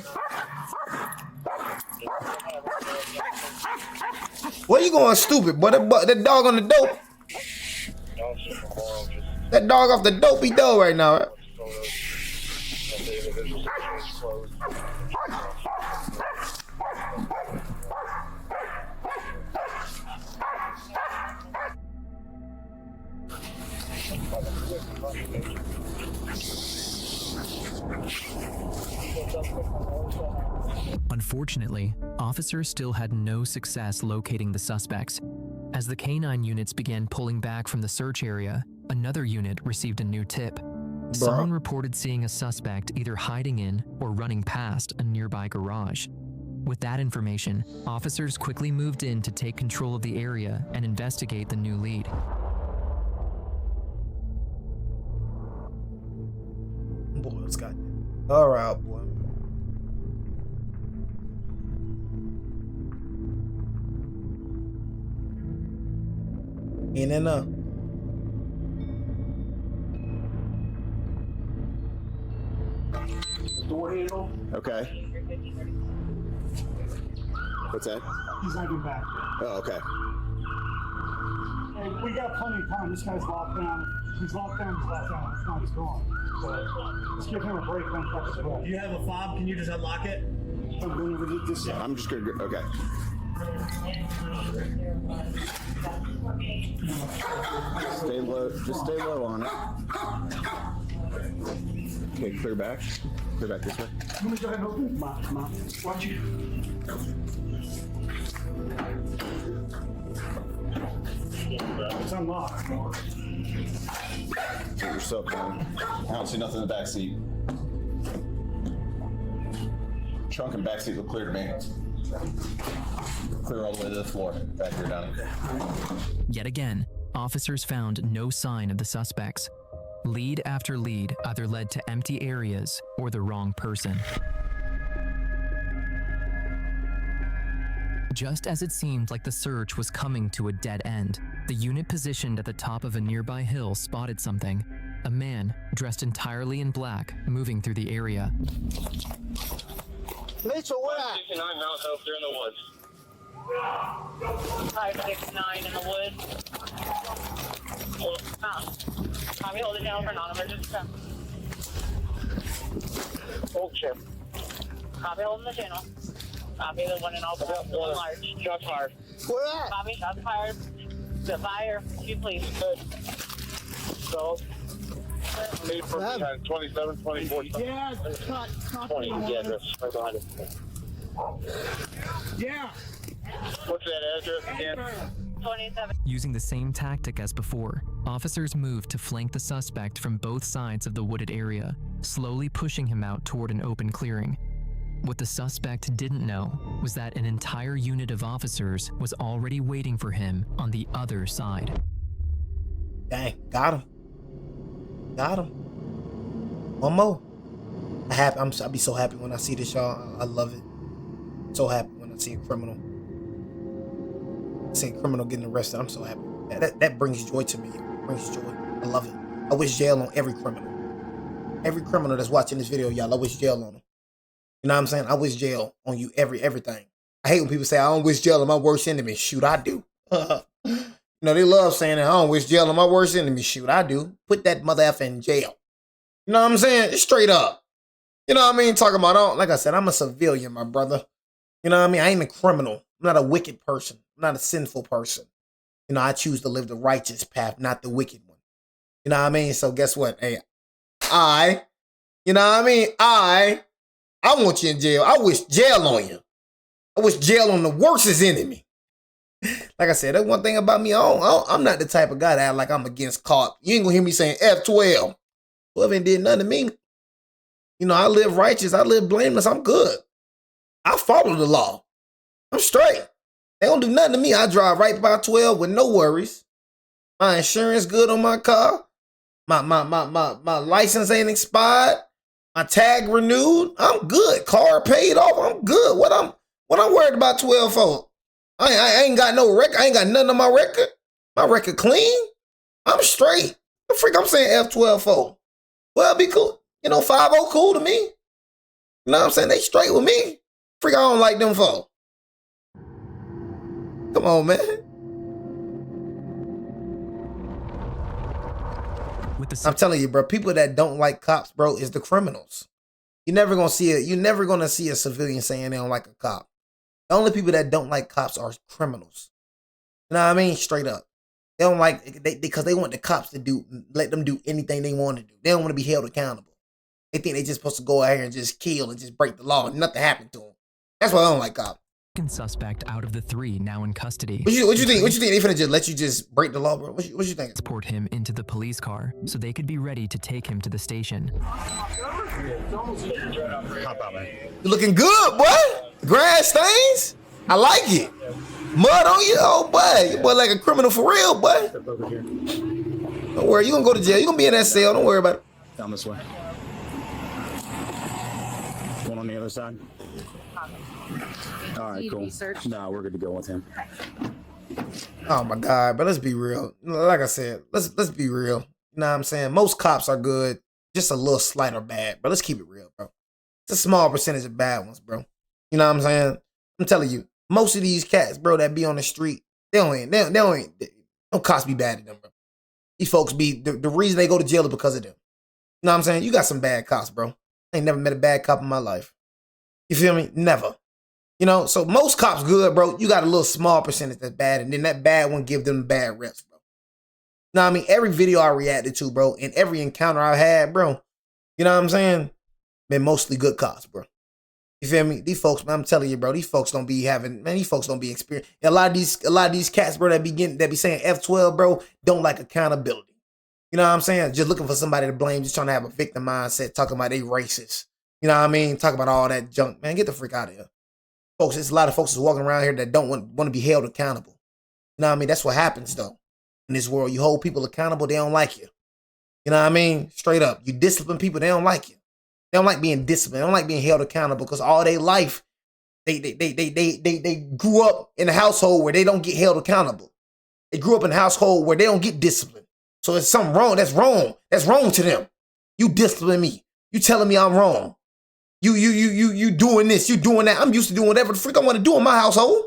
Where you going stupid, boy? That dog on the dope. That dog off the dopey dough right now. Right? Unfortunately, officers still had no success locating the suspects. As the canine units began pulling back from the search area, another unit received a new tip. Someone reported seeing a suspect either hiding in or running past a nearby garage. With that information, officers quickly moved in to take control of the area and investigate the new lead. Boy, it's got all right, boy. In and up. Door handle. Okay. What's that? He's not getting back. Oh, okay. Hey, we got plenty of time. This guy's locked down. He's locked down. He's locked down. It's not. He's gone. So let's give him a break. Then touch the door. Do you have a fob? Can you just unlock it? I'm going over this. Yeah, I'm just gonna go. Okay. Stay low. Just stay low on it. Okay, clear back. Clear back this way. Let me go ahead and open. Come on, come on. Watch you. It's unlocked. Get yourself down. I don't see nothing in the back seat. Trunk and back seat look clear to me. Clear all the way to the floor. Back here, Donnie. Yet again, officers found no sign of the suspects. Lead after lead either led to empty areas or the wrong person. Just as it seemed like the search was coming to a dead end, the unit positioned at the top of a nearby hill spotted something. A man, dressed entirely in black, moving through the area. Mitchell, where at? 69 Mount Hope, they're in the woods. 569 in the woods. Tommy, hold it down for non-emergency. Hold chip. Copy, holding the channel. Copy, the one in all black, the one large. Shots fired. Where at? Copy, shots fired. The fire, you please. Good. So, made for 27, 24. Yeah, cut. 20, yeah, that's right behind it. Yeah. What's that address again? 27. Using the same tactic as before, officers moved to flank the suspect from both sides of the wooded area, slowly pushing him out toward an open clearing. What the suspect didn't know was that an entire unit of officers was already waiting for him on the other side. Dang, got him. Got him. One more. I'll be so happy when I see this, y'all. I love it. So happy when I see a criminal. See a criminal getting arrested. I'm so happy. That brings joy to me. It brings joy. I love it. I wish jail on every criminal. Every criminal that's watching this video, y'all, I wish jail on them. You know what I'm saying? I wish jail on you, everything. I hate when people say, I don't wish jail on my worst enemy. Shoot, I do. You know, they love saying that. I don't wish jail on my worst enemy. Shoot, I do. Put that mother effer in jail. You know what I'm saying? It's straight up. You know what I mean? Talking about, like I said, I'm a civilian, my brother. You know what I mean? I ain't a criminal. I'm not a wicked person. I'm not a sinful person. You know, I choose to live the righteous path, not the wicked one. You know what I mean? So guess what? Hey, you know what I mean? I want you in jail. I wish jail on you. I wish jail on the worstest enemy. Like I said, that's one thing about me. I'm not the type of guy that act like I'm against cops. You ain't gonna hear me saying F12. 12 ain't did nothing to me. You know, I live righteous. I live blameless. I'm good. I follow the law. I'm straight. They don't do nothing to me. I drive right by 12 with no worries. My insurance good on my car. My license ain't expired. My tag renewed. I'm good. Car paid off. I'm good. What I'm worried about 12 for? I ain't got no record. I ain't got nothing on my record. My record clean. I'm straight. The freak I'm saying F12 for? Well, be cool. You know, 50 cool to me. You know what I'm saying? They straight with me. Freak I don't like them for. Come on, man. I'm telling you, bro, people that don't like cops, bro, is the criminals. You're never gonna see a civilian saying they don't like a cop. The only people that don't like cops are criminals. You know what I mean? Straight up. They don't like because they want the cops to let them do anything they want to do. They don't want to be held accountable. They think they just supposed to go out here and just kill and just break the law and nothing happened to them. That's why I don't like cops. Suspect out of the 3 now in custody. What you think? What you think? They finna just let you just break the law, bro? What you think? Transport him into the police car so they could be ready to take him to the station. You looking good, boy. Grass stains. I like it. Mud on you, oh boy. You boy like a criminal for real, boy. Don't worry, you gonna go to jail. You gonna be in that cell. Don't worry about it. Down this way. One on the other side. All right, cool. No, we're good to go with him. Oh my God, but let's be real. Like I said, let's be real. You know what I'm saying? Most cops are good, just a little slight or bad, but let's keep it real, bro. It's a small percentage of bad ones, bro. You know what I'm saying? I'm telling you, most of these cats, bro, that be on the street, no cops be bad at them, bro. These folks be the reason they go to jail is because of them. You know what I'm saying? You got some bad cops, bro. I ain't never met a bad cop in my life. You feel me? Never. You know, so most cops good, bro. You got a little small percentage that's bad, and then that bad one give them bad reps, bro. Now, I mean, every video I reacted to, bro, and every encounter I had, bro, you know what I'm saying? Been mostly good cops, bro. You feel me? These folks, man, I'm telling you, bro, these folks don't be having, man, these folks don't be experienced. A lot of these cats, bro, that be saying F12, bro, don't like accountability. You know what I'm saying? Just looking for somebody to blame, just trying to have a victim mindset, talking about they racist. You know what I mean? Talking about all that junk. Man, get the freak out of here. Folks, there's a lot of folks that's walking around here that don't want to be held accountable. You know what I mean? That's what happens, though. In this world, you hold people accountable, they don't like you. You know what I mean? Straight up. You discipline people, they don't like you. They don't like being disciplined. They don't like being held accountable because all their life, they grew up in a household where they don't get held accountable. They grew up in a household where they don't get disciplined. So it's something wrong. That's wrong. That's wrong to them. You discipline me. You telling me I'm wrong. You doing this. You doing that. I'm used to doing whatever the freak I want to do in my household.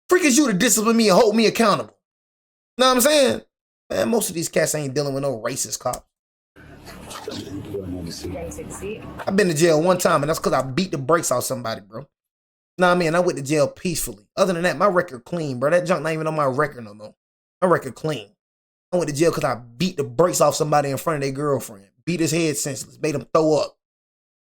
Freak is you to discipline me and hold me accountable. Know what I'm saying? Man, most of these cats ain't dealing with no racist cops. I've been to jail one time, and that's because I beat the brakes off somebody, bro. Know what I mean? I went to jail peacefully. Other than that, my record clean, bro. That junk not even on my record no more. My record clean. I went to jail because I beat the brakes off somebody in front of their girlfriend. Beat his head senseless. Made him throw up.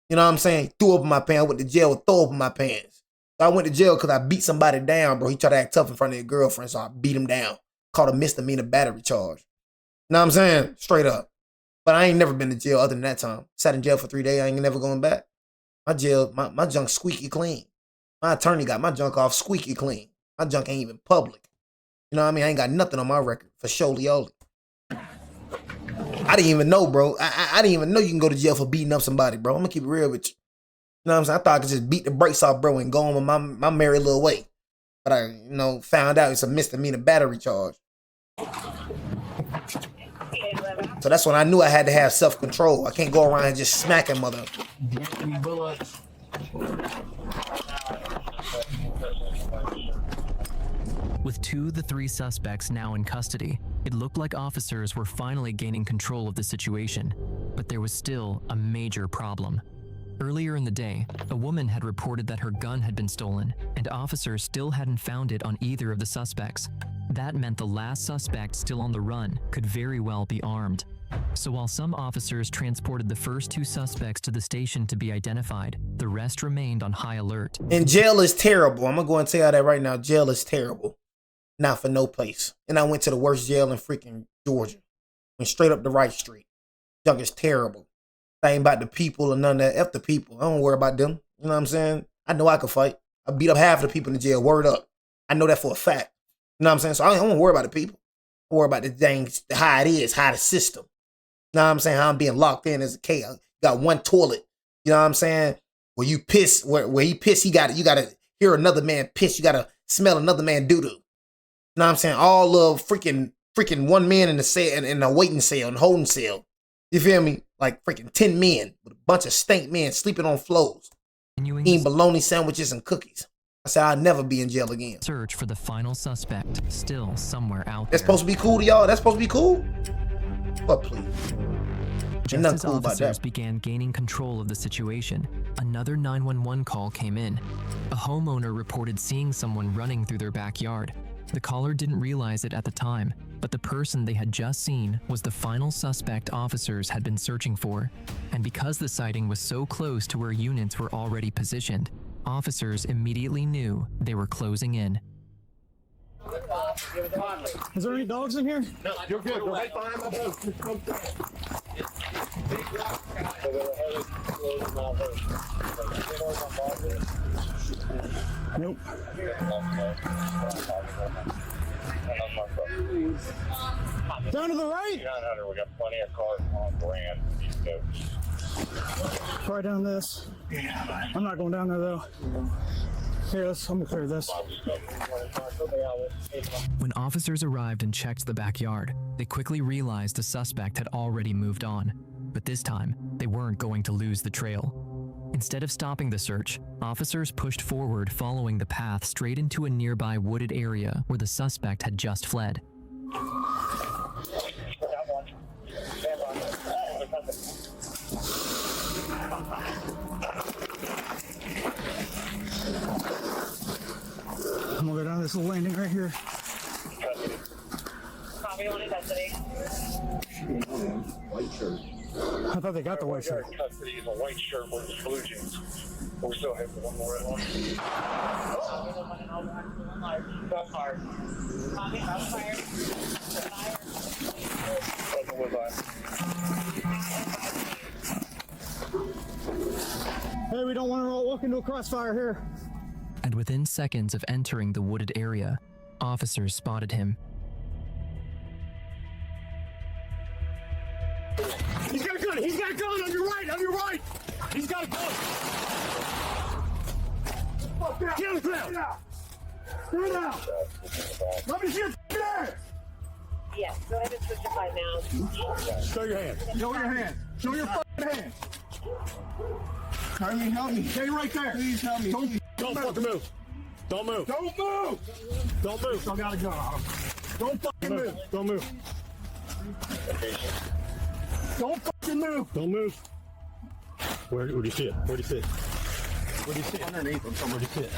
You know what I'm saying? Threw up in my pants. I went to jail with throw up in my pants. So I went to jail because I beat somebody down, bro. He tried to act tough in front of their girlfriend, so I beat him down. Called a misdemeanor battery charge. Know what I'm saying? Straight up. But I ain't never been to jail other than that time. Sat in jail for 3 days. I ain't never going back. My jail, my junk squeaky clean. My attorney got my junk off squeaky clean. My junk ain't even public. You know what I mean? I ain't got nothing on my record for Sholioli. I didn't even know, bro. I didn't even know you can go to jail for beating up somebody, bro. I'm gonna keep it real with you. You know what I'm saying? I thought I could just beat the brakes off, bro, and go on with my merry little way. But I, found out it's a misdemeanor battery charge. So that's when I knew I had to have self-control. I can't go around and just smacking mother. With 2 of the 3 suspects now in custody, it looked like officers were finally gaining control of the situation, but there was still a major problem. Earlier in the day, a woman had reported that her gun had been stolen, and officers still hadn't found it on either of the suspects. That meant the last suspect still on the run could very well be armed. So while some officers transported the first 2 suspects to the station to be identified, the rest remained on high alert. And jail is terrible. I'm gonna go and tell you that right now. Jail is terrible. Not for no place. And I went to the worst jail in freaking Georgia. Went straight up the right street. Junk is terrible. I ain't about the people or none of that. F the people. I don't worry about them. You know what I'm saying? I know I can fight. I beat up half of the people in the jail. Word up. I know that for a fact. You know what I'm saying? So I don't worry about the people. I worry about the things, how it is, how the system. You know what I'm saying? How I'm being locked in as a K. Got one toilet. You know what I'm saying? Where you piss, where he piss, you gotta hear another man piss. You gotta smell another man doo-doo. You know what I'm saying? All of freaking one man in the cell, in a waiting cell, and holding cell. You feel me? Like freaking 10 men with a bunch of stank men sleeping on floors, eating bologna sandwiches and cookies. I said I'll never be in jail again. Search for the final suspect still somewhere out there. That's supposed to be cool to y'all? That's supposed to be cool? What, please? Just as officers began gaining control of the situation, another 911 call came in. A homeowner reported seeing someone running through their backyard. The caller didn't realize it at the time, but the person they had just seen was the final suspect officers had been searching for. And because the sighting was so close to where units were already positioned, officers immediately knew they were closing in. Is there any dogs in here? No, you're good. We're right behind my boat. Just come Nope. Down to the right? 900, we got plenty of cars on brand. Right down this. I'm not going down there though. Here, I'm gonna clear this. When officers arrived and checked the backyard, they quickly realized the suspect had already moved on. But this time, they weren't going to lose the trail. Instead of stopping the search, officers pushed forward following the path straight into a nearby wooded area where the suspect had just fled. I'm gonna go down this little landing right here. Copy on custody. White shirt. I thought they got the white shirt. Custody is a white shirt with blue jeans. We're still here for one more red one. That's hard. Tommy, that's fire. Hey, we don't want to walk into a crossfire here. And within seconds of entering the wooded area, officers spotted him. He's got a gun! He's got a gun on your right! On your right! He's got a gun! Get on the ground! Stay down! Let me see your hands! Yes, go ahead and switch your fight now. Show your hands. Show your hands. Show your fucking hands. Carmen, help me. Stay right there. Please help me. Don't fucking move. Don't move. Don't move. Don't move. Still got a gun on him. Don't fucking move. Don't move. Don't fucking move. Don't move. Where do you see it? Where do you see it? Where do you see it? Underneath him. Somewhere do you see it?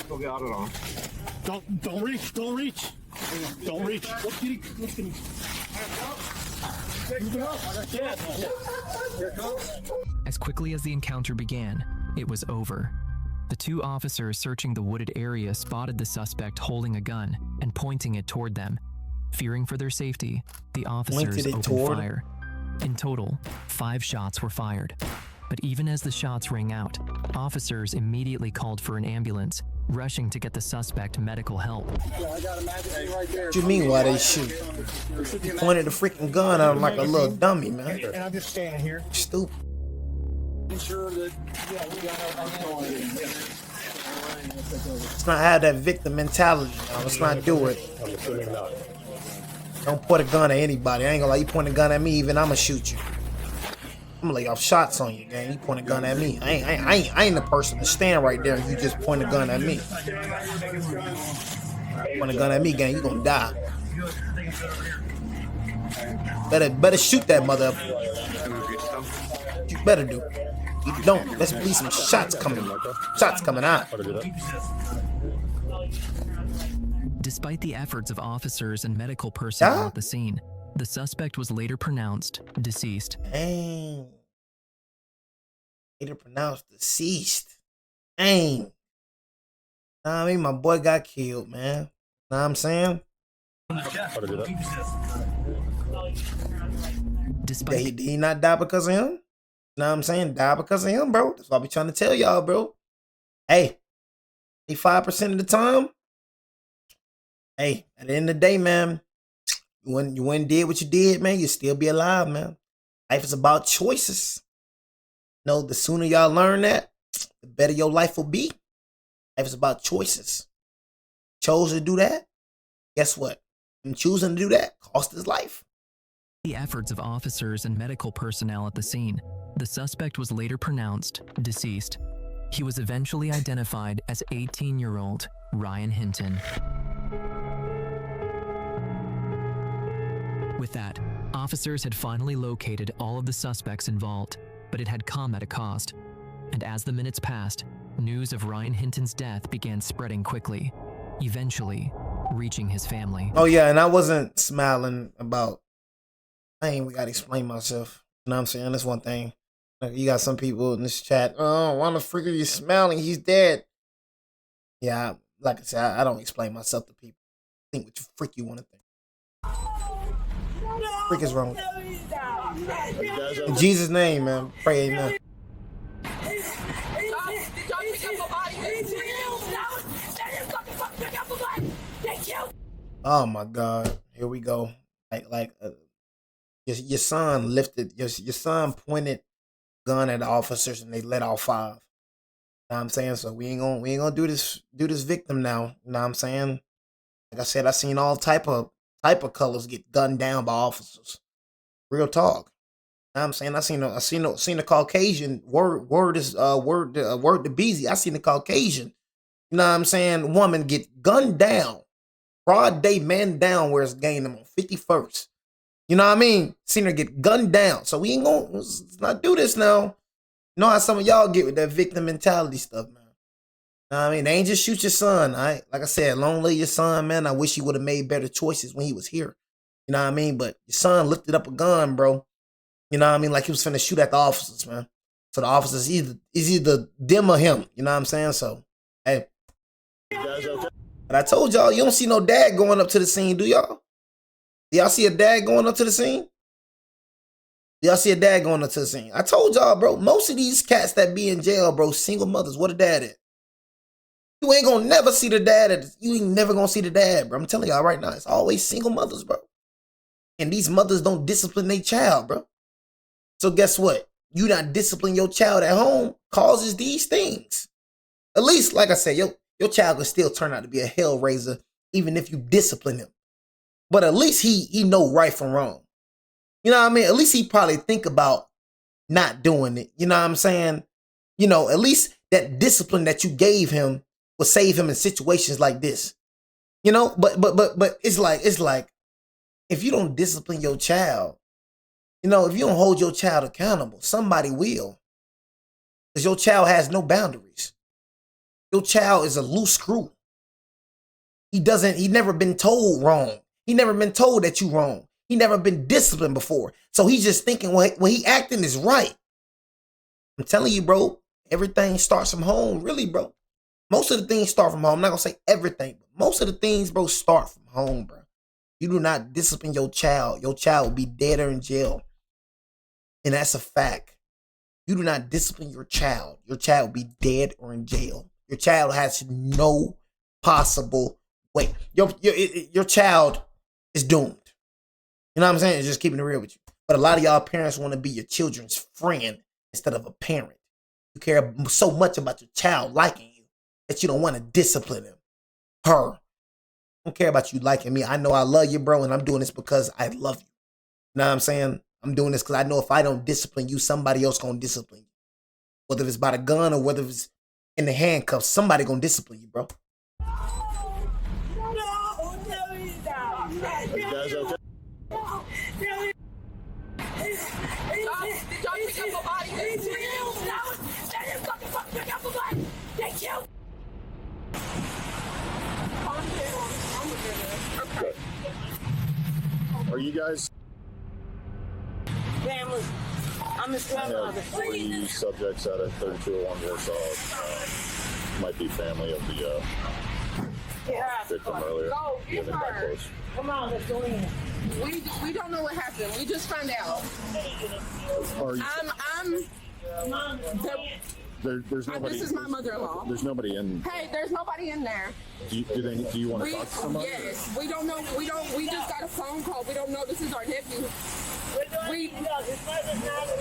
Go get out of on. Don't reach. Don't reach. Don't reach. Look at him. Look at him. As quickly as the encounter began, it was over. The two officers searching the wooded area spotted the suspect holding a gun and pointing it toward them. Fearing for their safety, the officers opened fire. In total, 5 shots were fired. But even as the shots rang out, officers immediately called for an ambulance, rushing to get the suspect medical help. What you mean why they shoot? He pointed the freaking gun at him like a little dummy, man. And I'm just standing here. Stupid. Ensure that, Let's not have that victim mentality. Let's not do it. Don't point a gun at anybody. I ain't gonna lie, you point a gun at me, even I'ma shoot you. I'm gonna lay off shots on you, gang. You point a gun at me. I ain't the person to stand right there and you just point a gun at me. Point a gun at me, gang, you gonna die. Better shoot that mother. You better do. If you don't, let's be some shots coming. Shots coming out. Despite the efforts of officers and medical personnel at the scene, the suspect was later pronounced deceased. Dang. Later pronounced deceased. Dang. Nah, I mean, my boy got killed, man. Know what I'm saying? Did he not die because of him? Know what I'm saying? Die because of him, bro. That's what I be trying to tell y'all, bro. Hey, 85% of the time, hey, at the end of the day, man, when you went and did what you did, man, you still be alive, man. Life is about choices. No, the sooner y'all learn that, the better your life will be. Life is about choices. Chose to do that. Guess what? Him choosing to do that cost his life. The efforts of officers and medical personnel at the scene, the suspect was later pronounced deceased. He was eventually identified as 18-year-old Ryan Hinton. With that, officers had finally located all of the suspects involved, but it had come at a cost. And as the minutes passed, news of Ryan Hinton's death began spreading quickly, eventually reaching his family. Oh yeah, and I wasn't smiling about, I ain't gotta explain myself. You know what I'm saying? That's one thing. You got some people in this chat, oh, why the freak are you smiling? He's dead. Yeah, like I said, I don't explain myself to people. Think what you freak you want to think. Freak is wrong with you. In Jesus' name, man, pray amen. Oh my God, here we go. Your son lifted, your son pointed gun at the officers and they let off 5. You know what I'm saying? So we ain't gonna do this victim now. You know what I'm saying? Like I said, I seen all type of colors get gunned down by officers. Real talk. You know what I'm saying? I seen a Caucasian word to Beezy. I seen a Caucasian, you know what I'm saying, woman get gunned down. Broad day, man down where it's gained them on 51st. You know what I mean? Seen her get gunned down. So we ain't gonna, let's not do this now. You know how some of y'all get with that victim mentality stuff, man. You know what I mean? They ain't just shoot your son, all right? Like I said, long live your son, man. I wish he would have made better choices when he was here. You know what I mean? But your son lifted up a gun, bro. You You know what I mean? Like he was finna shoot at the officers, man. So the officers either them or him. You know what I'm saying? So, hey. You guys okay? But I told y'all, you don't see no dad going up to the scene, do y'all? Do y'all see a dad going up to the scene? Do y'all see a dad going up to the scene? I told y'all, bro, most of these cats that be in jail, bro, single mothers, what a dad at? You ain't gonna never see the dad you ain't never gonna see the dad, bro. I'm telling y'all right now, it's always single mothers, bro. And these mothers don't discipline their child, bro. So guess what? You not discipline your child at home causes these things. At least, like I said, your child can still turn out to be a hellraiser even if you discipline him. But at least he know right from wrong. You know what I mean? At least he probably think about not doing it. You know what I'm saying? You know, at least that discipline that you gave him will save him in situations like this. You know, but it's like if you don't discipline your child, you know, if you don't hold your child accountable, somebody will. Because your child has no boundaries. Your child is a loose screw. He never been told wrong. He never been told that you wrong. He never been disciplined before. So he's just thinking what he acting is right. I'm telling you, bro, everything starts from home, really, bro. Most of the things start from home. I'm not going to say everything, but most of the things, bro, start from home, bro. You do not discipline your child will be dead or in jail. And that's a fact. You do not discipline your child will be dead or in jail. Your child has no possible way. Your child is doomed. You know what I'm saying? It's just keeping it real with you. But a lot of y'all parents want to be your children's friend instead of a parent. You care so much about your child liking you that you don't want to discipline him. Her. I don't care about you liking me. I know I love you, bro, and I'm doing this because I love you. You know what I'm saying? I'm doing this because I know if I don't discipline you, somebody else going to discipline you. Whether it's by the gun or whether it's in the handcuffs, somebody going to discipline you, bro. You guys okay? Are you guys? Family. I'm his grandmother. I have 3 subjects out of 3201 Warsaw. Might be family of the victim earlier. Go, get her. Come on, let's go in. We don't know what happened. We just found out. There's nobody. This is my mother-in-law. There's nobody in. Hey, there's nobody in there. Do you want to talk to somebody? Yes. We don't know. We just got a phone call. We don't know this is our nephew.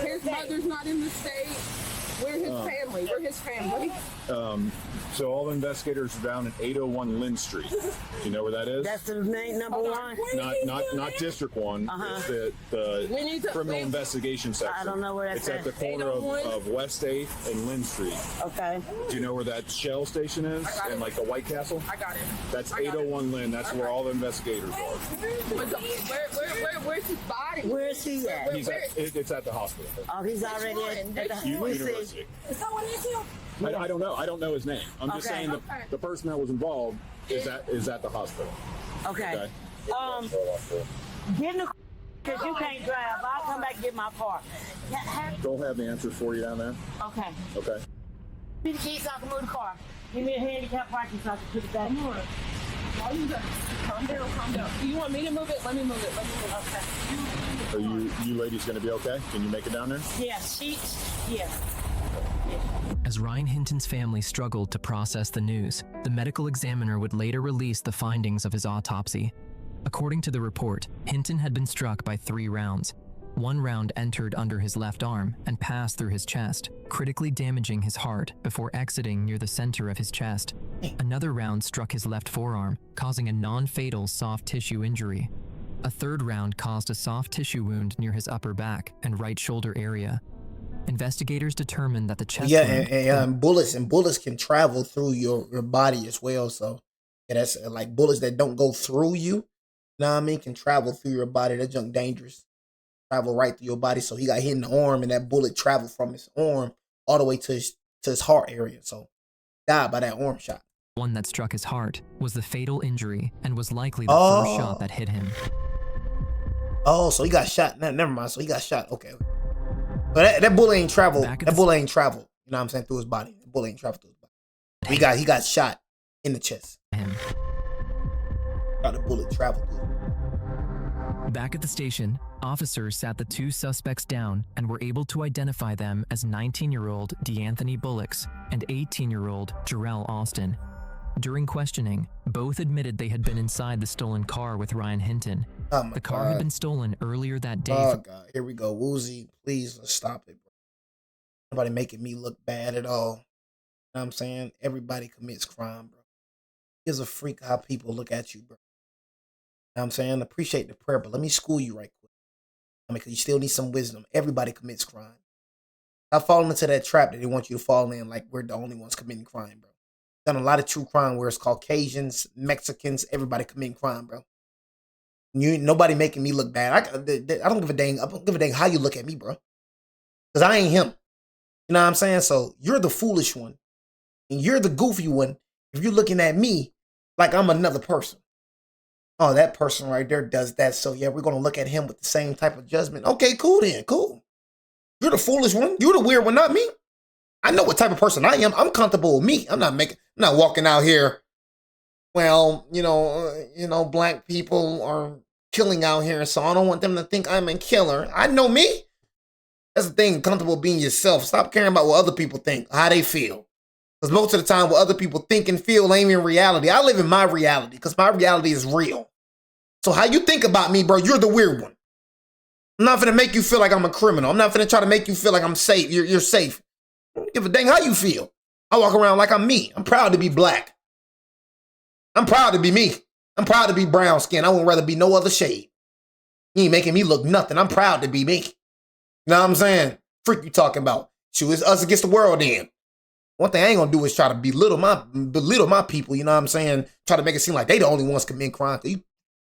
His mother's not in the state. We're his family. We're his family. So all the investigators are down at 801 Lynn Street. Do you know where that is? That's the name number one. Not District 1. It's the criminal investigation section. I don't know where that's at. It's at the corner of West 8th and Lynn Street. Okay. Do you know where that Shell station is? In like the White Castle? I got it. That's 801 Lynn. That's where all the investigators are. Where's his body? Where is he at? It's at the hospital. Oh, he's already at the University. I don't know. I don't know his name. I'm just saying the person that was involved is at the hospital. Okay. Get in the because you can't drive. I'll come back and get my car. Don't have the answers for you down there. Okay. Okay. Give me the keys so I can move the car. Give me a handicap parking so I can put it back. Calm down. Do you want me to move it? Let me move it. Are Okay. you ladies going to be okay? Can you make it down there? Yeah, yeah. As Ryan Hinton's family struggled to process the news, the medical examiner would later release the findings of his autopsy. According to the report, Hinton had been struck by 3 rounds. 1 round entered under his left arm and passed through his chest, critically damaging his heart before exiting near the center of his chest. Another round struck his left forearm, causing a non-fatal soft tissue injury. A 3rd round caused a soft tissue wound near his upper back and right shoulder area. Investigators determined that the chest wound... and bullets can travel through your body as well. So that's like bullets that don't go through you. You know what I mean? Can travel through your body. That junk dangerous. Travel right through your body. So he got hit in the arm, and that bullet traveled from his arm all the way to his heart area. So died by that arm shot. One that struck his heart was the fatal injury and was likely the first shot that hit him. Oh, so he got shot. Never mind. So he got shot. Okay. But that bullet ain't traveled. That bullet ain't traveled. You know what I'm saying? Through his body. The bullet ain't traveled through his body. He got shot in the chest. Got the bullet traveled through. Back at the station, officers sat the two suspects down and were able to identify them as 19-year-old DeAnthony Bullocks and 18-year-old Jarrell Austin. During questioning, both admitted they had been inside the stolen car with Ryan Hinton. The car had been stolen earlier that day. Oh, God. Here we go. Woozy, please stop it, bro. Nobody making me look bad at all. You know what I'm saying? Everybody commits crime, bro. Gives a freak how people look at you, bro. You know what I'm saying? Appreciate the prayer, but let me school you right quick. I mean, because you still need some wisdom. Everybody commits crime. Stop falling into that trap that they want you to fall in like we're the only ones committing crime, bro. Done a lot of true crime where it's Caucasians, Mexicans, everybody committing crime, bro. Nobody making me look bad. I don't give a dang. I don't give a dang how you look at me, bro. Because I ain't him. You know what I'm saying? So you're the foolish one. And you're the goofy one if you're looking at me like I'm another person. Oh, that person right there does that. So yeah, we're going to look at him with the same type of judgment. Okay, cool then. Cool. You're the foolish one. You're the weird one, not me. I know what type of person I am. I'm comfortable with me. I'm not walking out here. Well, you know, black people are killing out here, so I don't want them to think I'm a killer. I know me. That's the thing, comfortable being yourself. Stop caring about what other people think, how they feel. Because most of the time, what other people think and feel ain't in reality. I live in my reality because my reality is real. So how you think about me, bro, you're the weird one. I'm not finna make you feel like I'm a criminal. I'm not finna try to make you feel like I'm safe. You're safe. I don't give a dang how you feel. I walk around like I'm me. I'm proud to be black. I'm proud to be me. I'm proud to be brown skin. I would rather be no other shade. You ain't making me look nothing. I'm proud to be me. You know what I'm saying? Freak you talking about. Shoot, it's us against the world then. One thing I ain't gonna do is try to belittle my people, you know what I'm saying? Try to make it seem like they the only ones committing crime. You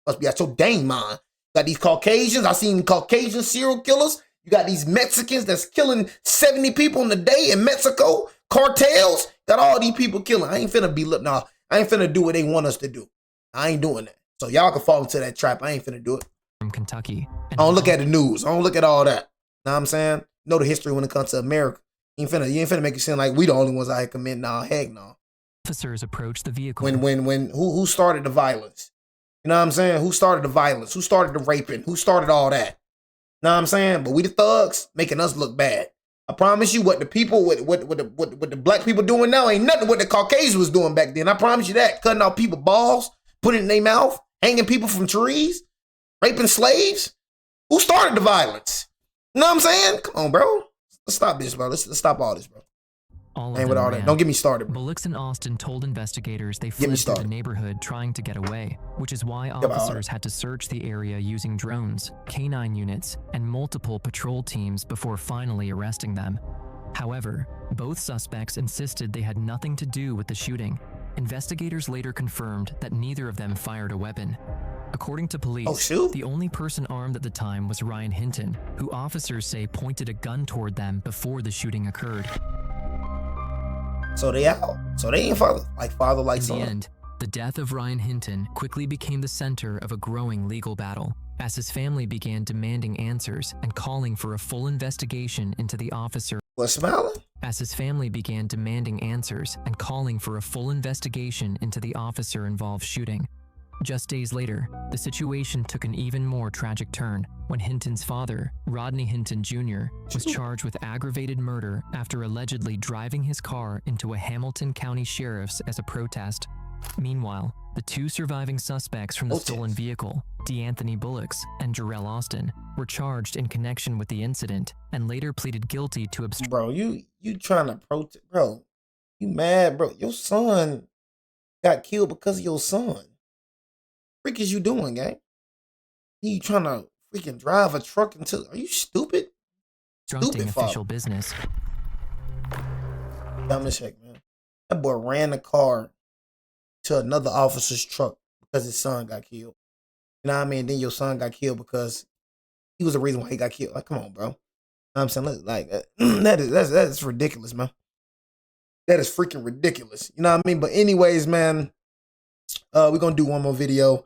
must be out your dang mind. Got these Caucasians. I seen Caucasian serial killers. You got these Mexicans that's killing 70 people in a day in Mexico. Cartels. Got all these people killing. I ain't finna belittle. Nah, I ain't finna do what they want us to do. I ain't doing that. So y'all can fall into that trap. I ain't finna do it. From Kentucky. I don't look at the news. I don't look at all that. Know what I'm saying? Know the history when it comes to America. You ain't finna make it seem like we the only ones out here committing. Nah, heck no. Officers approached the vehicle. Who started the violence? You know what I'm saying? Who started the violence? Who started the raping? Who started all that? Know what I'm saying? But we the thugs making us look bad. I promise you what the people, what the black people doing now ain't nothing what the Caucasians was doing back then. I promise you that. Cutting off people balls, putting it in their mouth, hanging people from trees, raping slaves. Who started the violence? You know what I'm saying? Come on, bro. Let's stop this, bro. Let's stop all this, bro. Ain't with all that. Don't get me started, bro. Bullocks and Austin told investigators they fled through the neighborhood trying to get away, which is why officers had to search the area using drones, canine units, and multiple patrol teams before finally arresting them. However, both suspects insisted they had nothing to do with the shooting. Investigators later confirmed that neither of them fired a weapon. According to police, the only person armed at the time was Ryan Hinton, who officers say pointed a gun toward them before the shooting occurred. So they out. So they ain't father like son. In the end, the death of Ryan Hinton quickly became the center of a growing legal battle, as his family began demanding answers and calling for a full investigation into the officer. What's smiling? As his family began demanding answers and calling for a full investigation into the officer-involved shooting. Just days later, the situation took an even more tragic turn when Hinton's father, Rodney Hinton Jr., was charged with aggravated murder after allegedly driving his car into a Hamilton County sheriff's as a protest. Meanwhile, the two surviving suspects from the stolen vehicle, DeAnthony Bullocks and Jarrell Austin, were charged in connection with the incident and later pleaded guilty to obstruction. Bro, you trying to protest, bro? You mad, bro? Your son got killed because of your son. Freak is you doing, gang? You trying to freaking drive a truck into? Are you stupid? Obstructing official business. Dumb as heck, man. That boy ran the car to another officer's truck because his son got killed. You know what I mean? Then your son got killed because he was the reason why he got killed. Like, come on, bro. You know what I'm saying? Like, that's ridiculous, man. That is freaking ridiculous. You know what I mean? But anyways, man, we're going to do one more video.